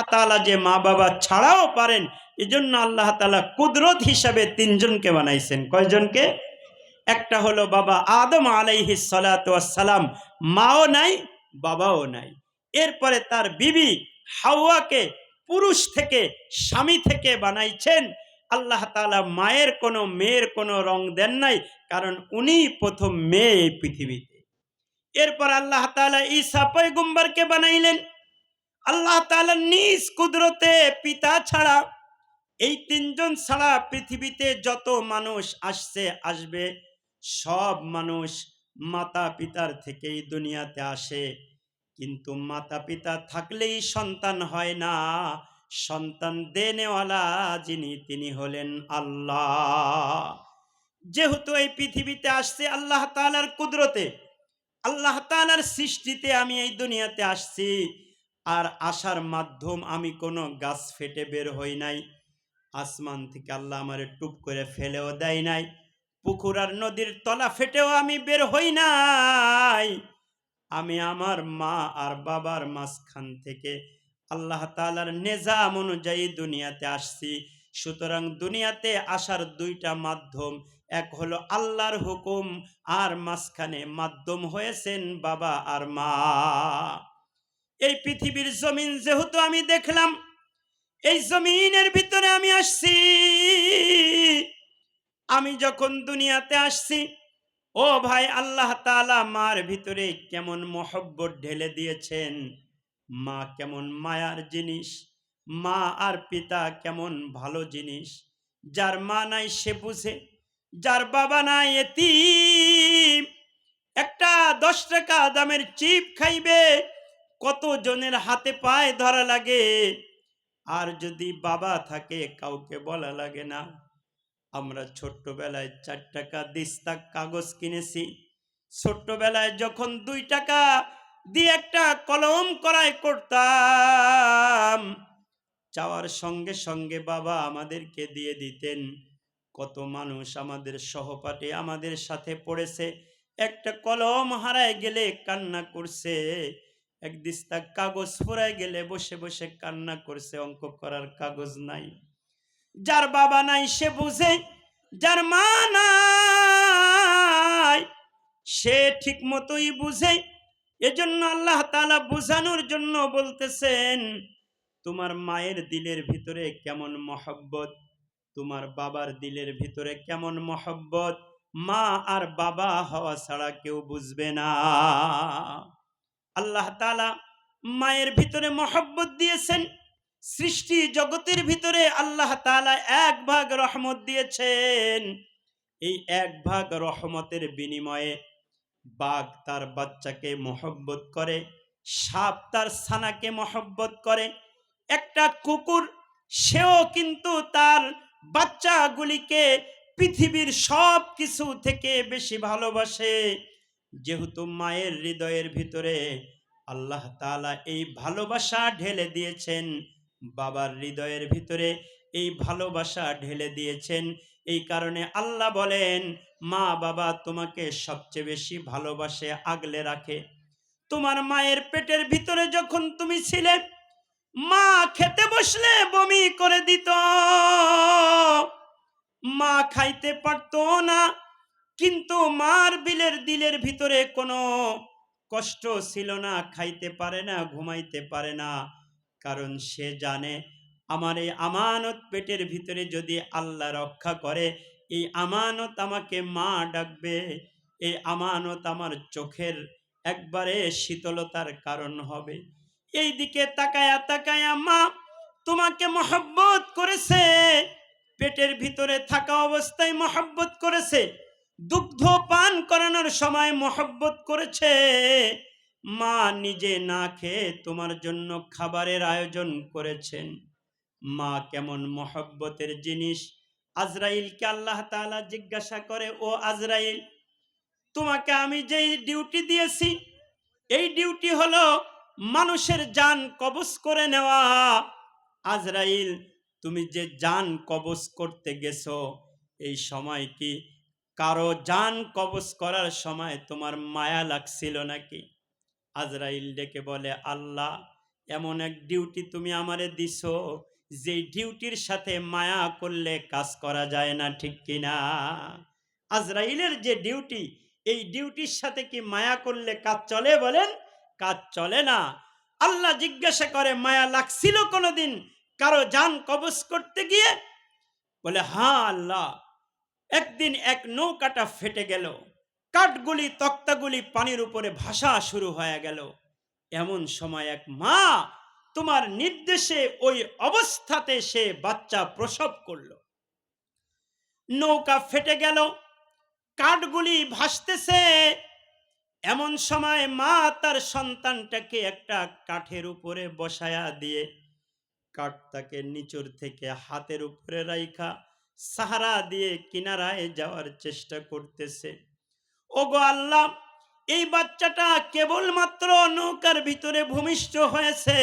তাআলা যে মা বাবা ছাড়াও পারেন, এজন্য আল্লাহ তাআলা কুদরত হিসাবে তিনজনকে বানাইছেন। কয়জনকে? একটা হলো বাবা আদম আলাইহিস সালাতু ওয়াস সালাম, মাও নাই বাবাও নাই। এরপরে তার বিবি হাওয়াকে পুরুষ থেকে, স্বামী থেকে বানাইছেন। আল্লাহ তাআলা মায়ের কোনো, মেয়ের কোনো রং দেন নাই, কারণ উনি প্রথম মেয়ে এই পৃথিবীতে। এরপর আল্লাহ তাআলা ঈসা পয়গম্বরকে বানাইলেন আল্লাহ তাআলার নিজ কুদরতে, পিতা ছাড়া। এই তিনজন ছাড়া পৃথিবীতে যত মানুষ আসছে আসবে, সব মানুষ মাতা পিতার থেকেই দুনিয়াতে আসে। কিন্তু মাতা পিতা থাকলেই সন্তান হয় না, সন্তান দেনেওয়ালা যিনি, তিনি হলেন আল্লাহ। যেহেতু এই পৃথিবীতে আসছে আল্লাহ তাআলার কুদরতে, আল্লাহ তাআলার সৃষ্টিতে আমি এই দুনিয়াতে আসছি। আর আসার মাধ্যম, আমি কোনো গাছ ফেটে বের হই নাই, আসমান থেকে আল্লাহ আমারে টুপ করে ফেলেও দেয় নাই, পুকুর আর নদীর তলা ফেটেও আমি বের হই নাই। আমি আমার মা আর বাবার মাঝখান থেকে আল্লাহ তাআলার নিজাম অনুযায়ী দুনিয়াতে আসছি। সুতরাং দুনিয়াতে আসার দুইটা মাধ্যম, এক হলো আল্লাহর হুকুম, আর মাঝখানে মাধ্যম হয়েছেন বাবা আর মা। এই পৃথিবীর জমিন যেহেতু আমি দেখলাম, এই জমিনের ভিতরে আমি আসছি। আমি যখন দুনিয়াতে আসছি, ও ভাই, আল্লাহ তাআলা মার ভিতরে কেমন মহব্বত ঢেলে দিয়েছেন। মা কেমন মায়ার জিনিস, মা আর পিতা কেমন ভালো জিনিস। যার মা নাই সে বুঝে, যার বাবা নাই এতিম। একটা 10 টাকা দামের চিপ খাইবে, কত জনের হাতে পায়ে ধরা লাগে। আর যদি বাবা থাকে, কাউকে বলা লাগে না। আমরা ছোট্টবেলায় 4 টাকা দিস্তা কাগজ কিনেছি। ছোট্টবেলায় যখন 2 টাকা দিয়ে একটা কলম ক্রয় করতাম, চাওয়ার সঙ্গে সঙ্গে বাবা আমাদেরকে দিয়ে দিতেন। কত মানুষ আমাদের সহপাঠী আমাদের সাথে পড়েছে, একটা কলম হারায় গেলে কান্না করছে, এক দিস্তা কাগজ ফুরায় গেলে বসে বসে কান্না করছে, অঙ্ক করার কাগজ নাই। যার বাবা নাই সে বুঝে, যার মা নাই সে ঠিক মতোই বুঝে। এজন্য আল্লাহ তাআলা বুঝানোর জন্য বলতেছেন, তোমার মায়ের দিলের ভিতরে কেমন মহব্বত, তোমার বাবার দিলের ভিতরে কেমন মহব্বত, মা আর বাবা হওয়া ছাড়া কেউ বুঝবে না। আল্লাহ তাআলা মায়ের ভিতরে মহব্বত দিয়েছেন। সৃষ্টি জগতের ভিতরে আল্লাহ তাআলা 1 ভাগ রহমত দিয়েছেন। এই 1 ভাগ রহমতের বিনিময়ে বাঘ তার বাচ্চাকে মহব্বত করে, সাপ তার ছানাকে মহব্বত করে, একটা কুকুর সেও কিন্তু তার বাচ্চাগুলিকে পৃথিবীর সব কিছু থেকে বেশি ভালোবাসে। যেহেতু মায়ের হৃদয়ের ভিতরে আল্লাহ তাআলা এই ভালোবাসা ঢেলে দিয়েছেন, বাবার হৃদয়ের ভিতরে এই ভালোবাসা ঢেলে দিয়েছেন। এই কারণে আল্লাহ বলেন, মা বাবা তোমাকে সবচেয়ে বেশি ভালোবাসে, আগলে রাখে। তোমার মায়ের পেটের ভিতরে যখন তুমি ছিলে, মা খেতে বসলে বমি করে দিত, মা খাইতে পারতো না। কিন্তু মার দিলের ভিতরে কোনো কষ্ট ছিল না, খাইতে পারে না, ঘুমাইতে পারে না। কারণ সে জানে, আমার এই আমানত পেটের ভিতরে যদি আল্লাহ রক্ষা করে, এই আমানত আমাকে মা ডাকবে, এই আমানত আমার চোখের একবারে শীতলতার কারণ হবে। এই দিকে তাকায়া তাকায়া মা তোমাকে মহব্বত করেছে, পেটের ভিতরে থাকা অবস্থায় মহব্বত করেছে, দুগ্ধ পান করানোর সময় মহব্বত করেছে। মা নিজে না খেয়ে তোমার জন্য খাবারের আয়োজন করেছেন। মা কেমন মহব্বতের জিনিস। আজরাইলকে আল্লাহ তাআলা জিজ্ঞাসা করে, ও আজরাইল, তোমাকে আমি যে ডিউটি দিয়েছি, এই ডিউটি হলো মানুষের জান কবজ করে নেওয়া। আজরাইল, তুমি যে জান কবজ করতে গেছো, এই সময় কি কারো জান কবজ করার সময় তোমার মায়া লাগছিল নাকি? আজরাইল ডেকে বলে, আল্লাহ, এমন এক ডিউটি তুমি আমারে দিছো, যে ডিউটির সাথে মায়া করলে কাজ করা যায় না, ঠিক কিনা? আজরাইলের যে ডিউটি, এই ডিউটির সাথে কি মায়া করলে কাজ চলে? বলেন, কাজ চলে না। আল্লাহ জিজ্ঞাসা করে, মায়া লাগছিল কোনোদিন কারো জান কবজ করতে গিয়ে? বলে, হ্যাঁ আল্লাহ। একদিন এক নৌকাটা ফেটে গেল, কাঠগুলি তক্তাগুলি পানির উপরে ভাসা শুরু হয়ে গেল। এমন সময় এক মা তোমার নির্দেশে ওই অবস্থাতে সে বাচ্চা প্রসব করলো। নৌকা ফেটে গেল, কাঠগুলি ভাসতেছে। এমন সময় মা তার সন্তানটাকে একটা কাঠের উপরে বসায়া দিয়ে কাঠটাকে নিচুর থেকে হাতের উপরে রাইখা সাহারা দিয়ে কিনারায় যাওয়ার চেষ্টা করতেছে। ওগো আল্লাহ, এই বাচ্চাটা কেবলমাত্র নৌকার ভিতরে ভূমিষ্ঠ হয়েছে,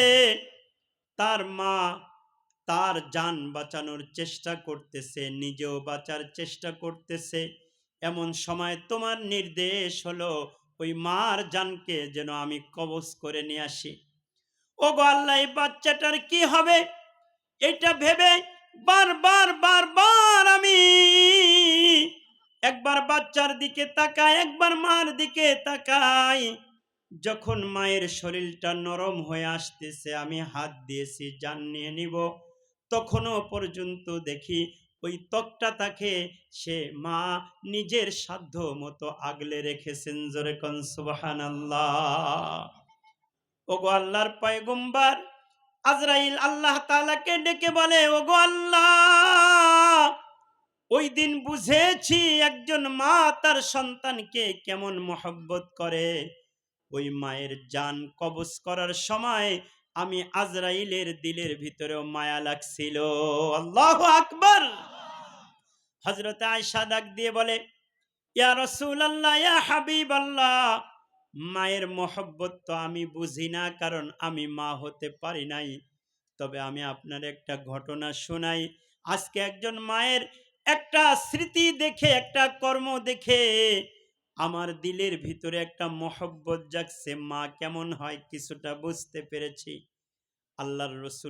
তার মা তার জান বাঁচানোর চেষ্টা করতেছে, নিজেও বাঁচার চেষ্টা করতেছে। এমন সময় তোমার নির্দেশ হলো ওই মার জানকে যেন আমি কবজ করে নিয়ে আসি। ওগো আল্লাহ, এই বাচ্চাটার কি হবে এটা ভেবে বারবার বারবার আমি একবার বাচ্চার দিকে তাকাই, একবার মার দিকে তাকাই। যখন মায়ের শরীরটা নরম হয়ে আসতেছে, আমি হাত দিয়েছি জান নিয়ে নিব, তখনও পর্যন্ত দেখি ওই ত্বকটা তাকে সে মা নিজের সাধ্য মতো আগলে রেখেছেন। জোরে কোন সুবহানাল্লাহ। ওগো আল্লাহর পয়গম্বর আজরাইল আল্লাহ তাআলাকে ডেকে বলে, ওগো আল্লাহ, ওই দিন বুঝেছি একজন মা তার সন্তানকে কেমন মহব্বত করে। ওই মায়ের জান কবজ করার সময় আমি আজরাইলের দিলের ভিতরেও মায়া লাগছিল। আল্লাহু আকবার। হযরত আয়েশা ডাক দিয়ে বলে, ইয়া রাসূলুল্লাহ, ইয়া হাবিবাল্লাহ, মায়ের মহব্বত তো আমি বুঝি না, কারণ আমি মা হতে পারি নাই। তবে আমি আপনার একটা ঘটনা শোনাই। আজকে একজন মায়ের একটা স্মৃতি দেখে, একটা কর্ম দেখে আমার দিলের ভিতরে একটা মহব্বত জাগছে। মা কেমন হয় কিছুটা বুঝতে পেরেছি। আল্লাহর রাসূল